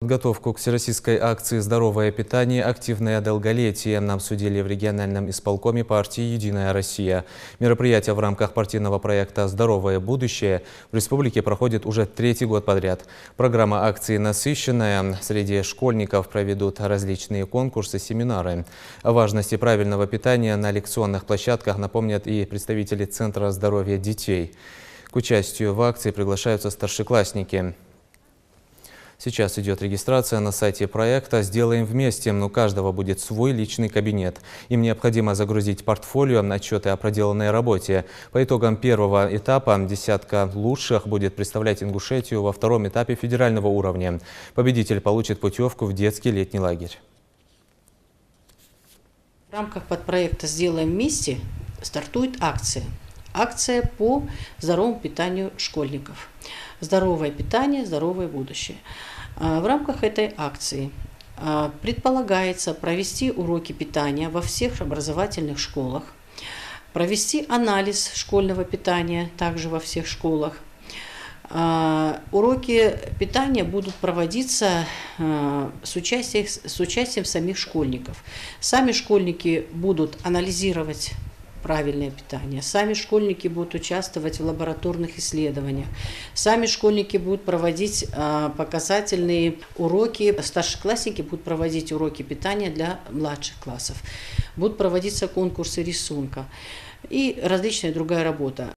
Подготовку к всероссийской акции «Здоровое питание. Активное долголетие» обсудили в региональном исполкоме партии «Единая Россия». Мероприятие в рамках партийного проекта «Здоровое будущее» в республике проходит уже третий год подряд. Программа акции насыщенная. Среди школьников проведут различные конкурсы, семинары. О важности правильного питания на лекционных площадках напомнят и представители Центра здоровья детей. К участию в акции приглашаются старшеклассники. Сейчас идет регистрация на сайте проекта «Сделаем вместе», но у каждого будет свой личный кабинет. Им необходимо загрузить портфолио, отчеты о проделанной работе. По итогам первого этапа десятка лучших будет представлять Ингушетию во втором этапе федерального уровня. Победитель получит путевку в детский летний лагерь. В рамках подпроекта «Сделаем вместе» стартует акция. Акция по здоровому питанию школьников. Здоровое питание, здоровое будущее. В рамках этой акции предполагается провести уроки питания во всех образовательных школах, провести анализ школьного питания также во всех школах. Уроки питания будут проводиться с участием самих школьников. Сами школьники будут анализировать правильное питание. Сами школьники будут участвовать в лабораторных исследованиях. Сами школьники будут проводить показательные уроки. Старшеклассники будут проводить уроки питания для младших классов. Будут проводиться конкурсы рисунка и различная другая работа.